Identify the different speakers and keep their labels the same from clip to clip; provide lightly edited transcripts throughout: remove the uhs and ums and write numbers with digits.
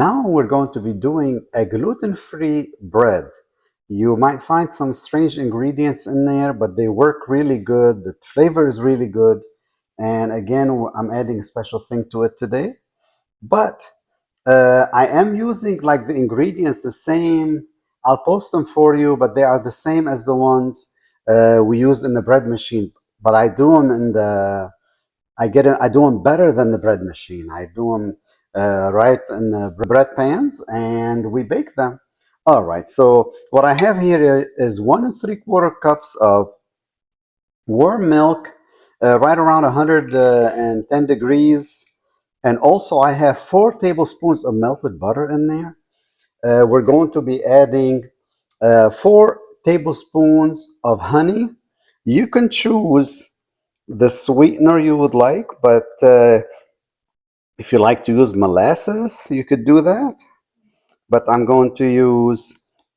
Speaker 1: Now we're going to be doing a gluten-free bread. You might find some strange ingredients in there, but they work really good. The flavor is really good. And again, I'm adding a special thing to it today. But I am using like the ingredients the same. I'll post them for you, but they are the same as the ones we use in the bread machine. But I do them in the I do them better than the bread machine. I do them right in the bread pans, and we bake them. All right. So what I have here is 1 3/4 cups of warm milk, right around 110 degrees, and also I have 4 tablespoons of melted butter in there. We're going to be adding 4 tablespoons of honey. You can choose the sweetener you would like, but if you like to use molasses, you could do that. But I'm going to use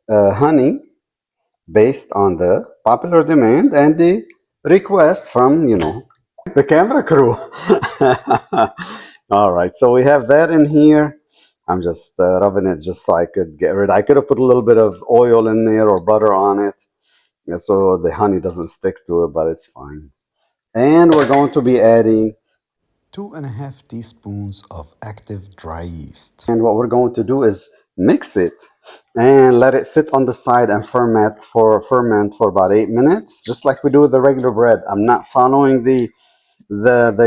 Speaker 1: honey based on the popular demand and the request from, the camera crew. All right, so we have that in here. I'm just rubbing it just so I could get rid. I could have put a little bit of oil in there or butter on it, so the honey doesn't stick to it, but it's fine. And we're going to be adding 2.5 teaspoons of active dry yeast. And what we're going to do is mix it and let it sit on the side and ferment for about 8 minutes, just like we do with the regular bread. I'm not following the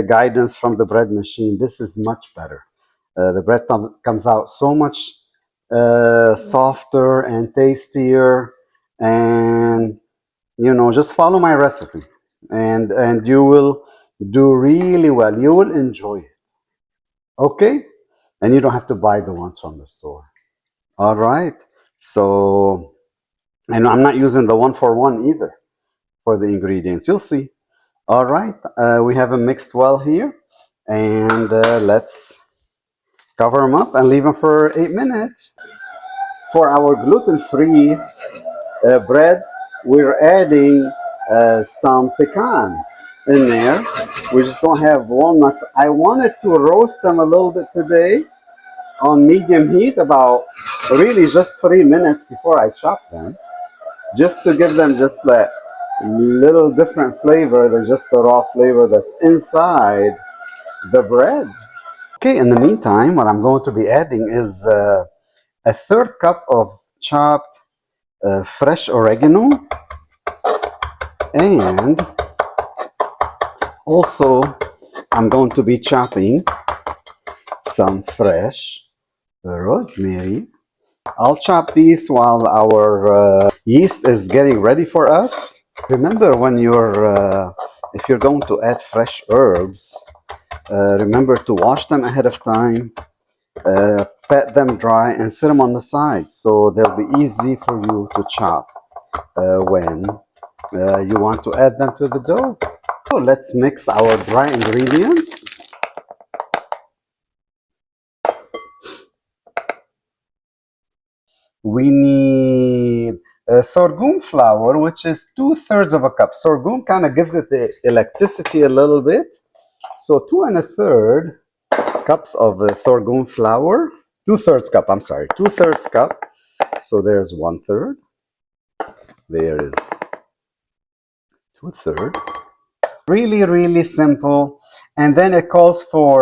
Speaker 1: guidance from the bread machine. This is much better. The bread comes out so much softer and tastier, and just follow my recipe, and you will do really well. You will enjoy it. Okay? And you don't have to buy the ones from the store. All right. So, and I'm not using the 1-for-1 either for the ingredients. You'll see. All right. We have them mixed well here. And let's cover them up and leave them for 8 minutes. For our gluten-free bread, we're adding some pecans in there. We just don't have walnuts. I wanted to roast them a little bit today on medium heat, about really just 3 minutes before I chop them, just to give them just that little different flavor than just the raw flavor that's inside the bread. Okay, in the meantime, what I'm going to be adding is a 1/3 cup of chopped fresh oregano, and also I'm going to be chopping some fresh rosemary. I'll chop these while our yeast is getting ready for us. Remember, when if you're going to add fresh herbs, remember to wash them ahead of time, pat them dry, and set them on the side so they'll be easy for you to chop when you want to add them to the dough. So let's mix our dry ingredients. We need sorghum flour, which is 2/3 of a cup. Sorghum kind of gives it the elasticity a little bit. So 2 1/3 cups of sorghum flour. 2/3 cup, I'm sorry, 2/3 cup. So there's 1/3. There is 2/3. Really, really simple. And then it calls for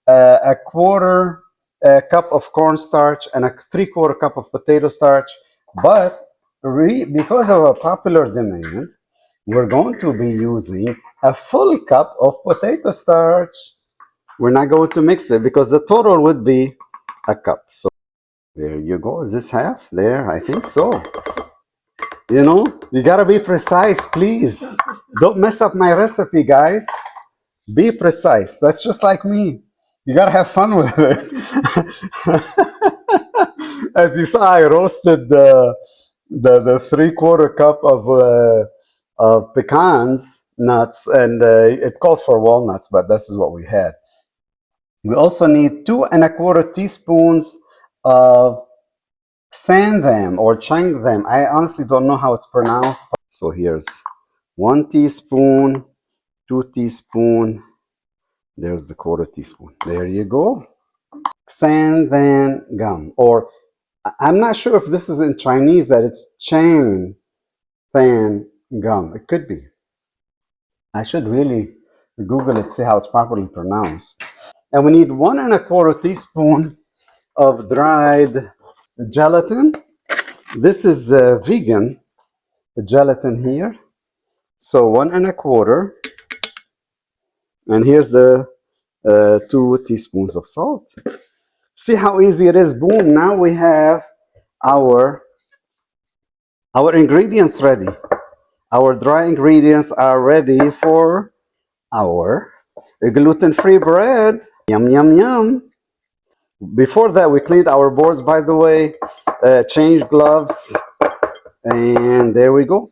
Speaker 1: a 1/4 cup of cornstarch and a 3/4 cup of potato starch. But because of a popular demand, we're going to be using a full cup of potato starch. We're not going to mix it because the total would be a cup. So there you go. Is this half? There, I think so. You gotta be precise, please. Don't mess up my recipe, guys. Be precise. That's just like me. You gotta have fun with it. As you saw, I roasted the 3/4 cup of pecans nuts, and it calls for walnuts, but this is what we had. We also need 2 1/4 teaspoons of Xanthangum or Xanthangum. I honestly don't know how it's pronounced. So here's 1 teaspoon, 2 teaspoon. There's the 1/4 teaspoon. There you go. Xanthangum, or I'm not sure if this is in Chinese that it's Chang Fan Gum. It could be. I should really Google it, see how it's properly pronounced. And we need 1¼ teaspoon of dried gelatin. This is vegan gelatin here. So 1¼ and here's the 2 teaspoons of salt. See how easy it is. Boom, now we have our ingredients ready. Our dry ingredients are ready for our gluten-free bread. Yum, yum, yum. Before that, we cleaned our boards, by the way, changed gloves, and there we go.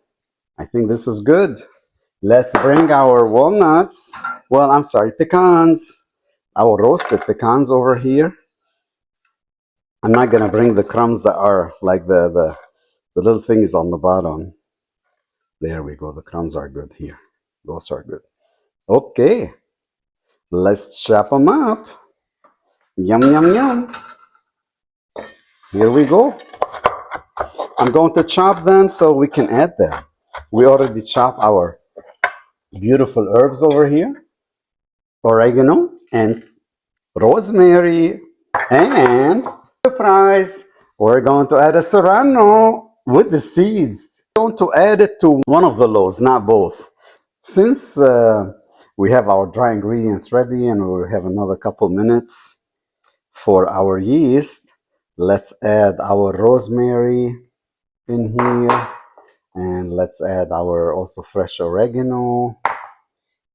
Speaker 1: I think this is good. Let's bring our walnuts. Well, I'm sorry, pecans. Our roasted pecans over here. I'm not gonna bring the crumbs that are like the little things on the bottom. There we go. The crumbs are good here. Those are good. Okay, let's chop them up. Yum, yum, yum. Here we go. I'm going to chop them so we can add them. We already chopped our beautiful herbs over here. Oregano and rosemary and fries. We're going to add a serrano with the seeds. We're going to add it to one of the loaves, not both. Since we have our dry ingredients ready and we have another couple minutes for our yeast, let's add our rosemary in here, and let's add our also fresh oregano,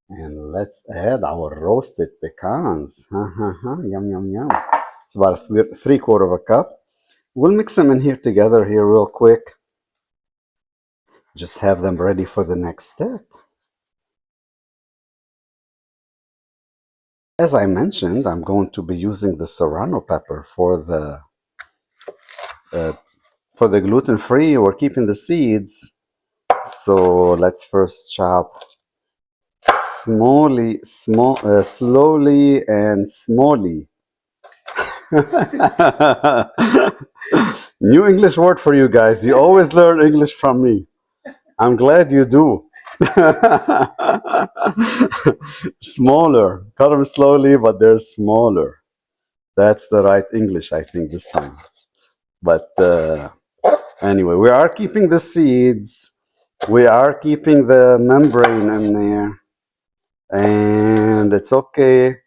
Speaker 1: and let's add our roasted pecans. Yum, yum, yum. It's about a 3/4 cup. We'll mix them in here together here real quick. Just have them ready for the next step. As I mentioned, I'm going to be using the Serrano pepper for the gluten-free. We're keeping the seeds. So let's first chop slowly and smallly. New English word for you guys. You always learn English from me. I'm glad you do. Smaller. Cut them slowly, but they're smaller. That's the right English, I think, this time. But anyway, we are keeping the seeds. We are keeping the membrane in there. And it's okay.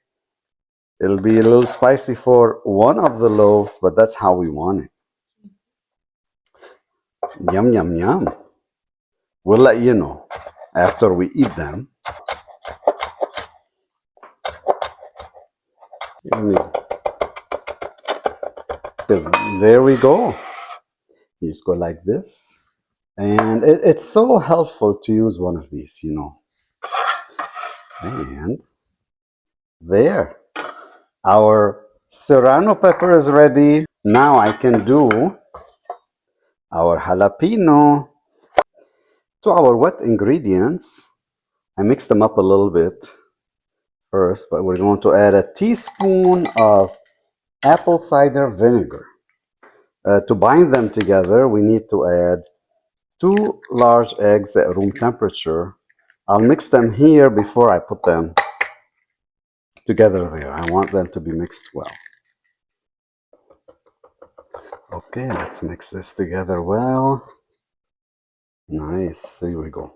Speaker 1: It'll be a little spicy for one of the loaves, but that's how we want it. Yum, yum, yum. We'll let you know after we eat them. There we go. You just go like this. And it's so helpful to use one of these, you know. And there. Our Serrano pepper is ready. Now I can do our jalapeno. To our wet ingredients, I mix them up a little bit first, but we're going to add a teaspoon of apple cider vinegar. To bind them together, we need to add 2 large eggs at room temperature. I'll mix them here before I put them together there. I want them to be mixed well. Okay, let's mix this together well. Nice, here we go.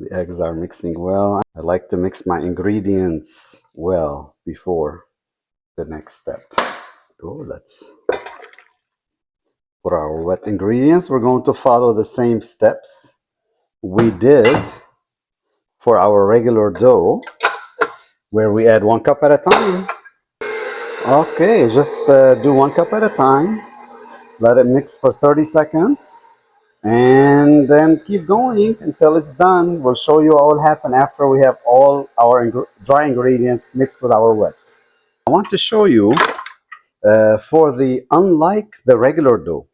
Speaker 1: The eggs are mixing well. I like to mix my ingredients well before the next step. Oh, let's put our wet ingredients. We're going to follow the same steps we did for our regular dough, where we add 1 cup at a time. Okay, just do 1 cup at a time. Let it mix for 30 seconds. And then keep going until it's done. We'll show you what will happen after we have all our dry ingredients mixed with our wet. I want to show you unlike the regular dough,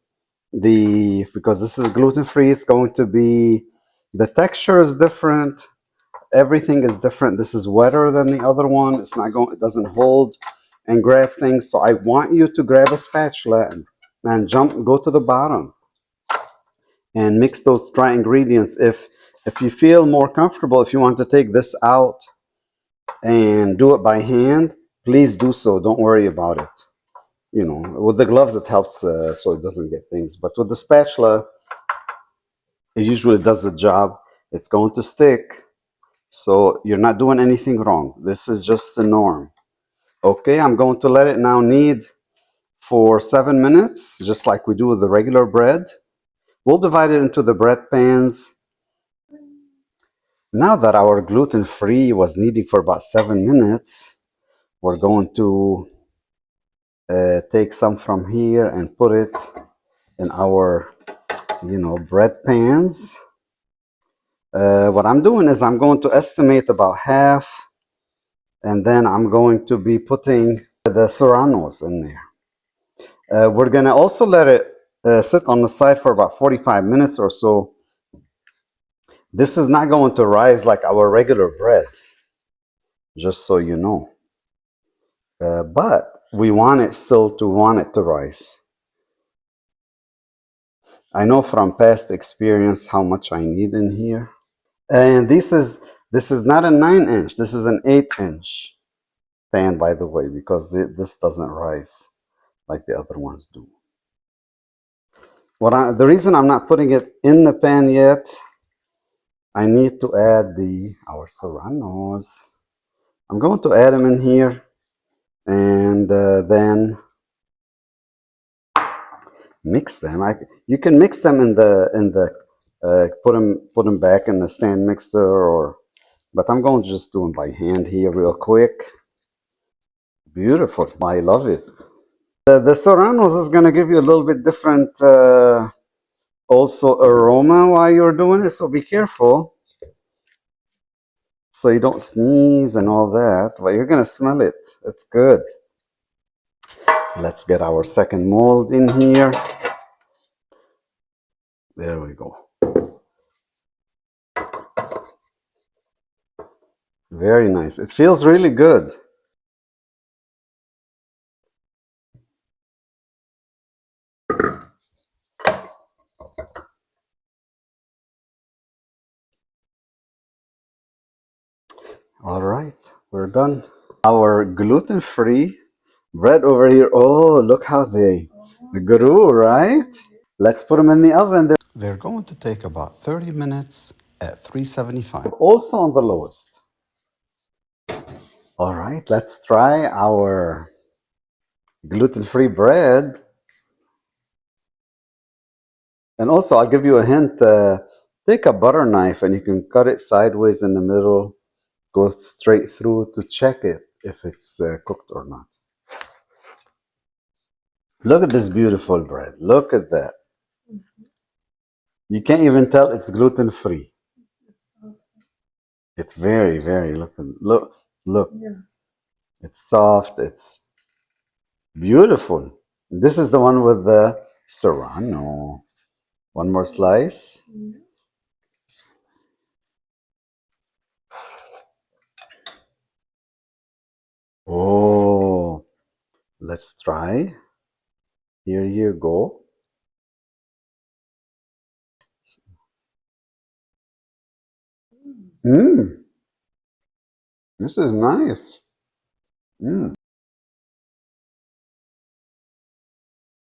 Speaker 1: because this is gluten-free, it's going to be, the texture is different. everything is different. This is wetter than the other one. It's not going, it doesn't hold and grab things. So I want you to grab a spatula and go to the bottom and mix those dry ingredients. If you feel more comfortable, if you want to take this out and do it by hand, please do so. Don't worry about it. You know, with the gloves it helps so it doesn't get things. But with the spatula, it usually does the job. It's going to stick. So you're not doing anything wrong. This is just the norm. Okay, I'm going to let it now knead for 7 minutes, just like we do with the regular bread. We'll divide it into the bread pans. Now that our gluten-free was kneading for about 7 minutes, we're going to take some from here and put it in our, bread pans. What I'm doing is I'm going to estimate about half, and then I'm going to be putting the serranos in there. We're going to also let it sit on the side for about 45 minutes or so. This is not going to rise like our regular bread, just so you know. But we want it still to rise. I know from past experience how much I need in here. And this is not a 9-inch. This is an 8-inch pan, by the way, because this doesn't rise like the other ones do. The reason I'm not putting it in the pan yet, I need to add our serranos. I'm going to add them in here, and then mix them. You can mix them in the put them back in the stand mixer, but I'm going to just do them by hand here real quick. Beautiful. I love it. The Serranos is going to give you a little bit different also aroma while you're doing it, so be careful so you don't sneeze and all that, but you're going to smell it. It's good. Let's get our second mold in here. There we go. Very nice. It feels really good. All right, we're done. Our gluten-free bread over here. Oh, look how they grew, right? Let's put them in the oven. They're going to take about 30 minutes at 375. Also on the lowest. All right, let's try our gluten-free bread. And also, I'll give you a hint. Take a butter knife and you can cut it sideways in the middle. Go straight through to check it if it's cooked or not. Look at this beautiful bread. Look at that. You can't even tell it's gluten-free. It's very, very, look. It's soft. It's beautiful. This is the one with the Serrano. One more slice. Oh, let's try. Here you go. Mmm, this is nice. Mm.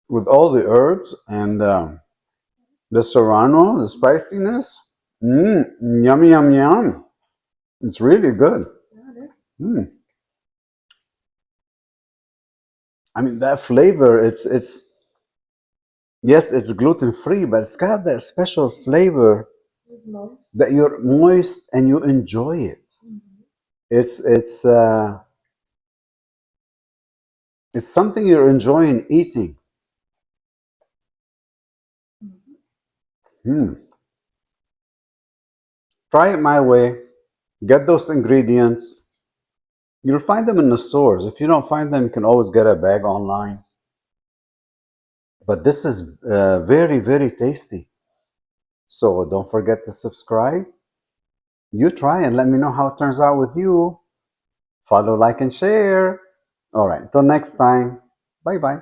Speaker 1: With all the herbs and the serrano, the spiciness. Yum, yum, yum. It's really good. Mm. I mean, that flavor, yes, it's gluten free, but it's got that special flavor that you're moist and you enjoy it. It's it's something you're enjoying eating. Mm. Try it my way. Get those ingredients. You'll find them in the stores. If you don't find them, you can always get a bag online. But this is very, very tasty. So don't forget to subscribe You try and let me know how it turns out with you. Follow, like, and share. All right, till next time. Bye bye.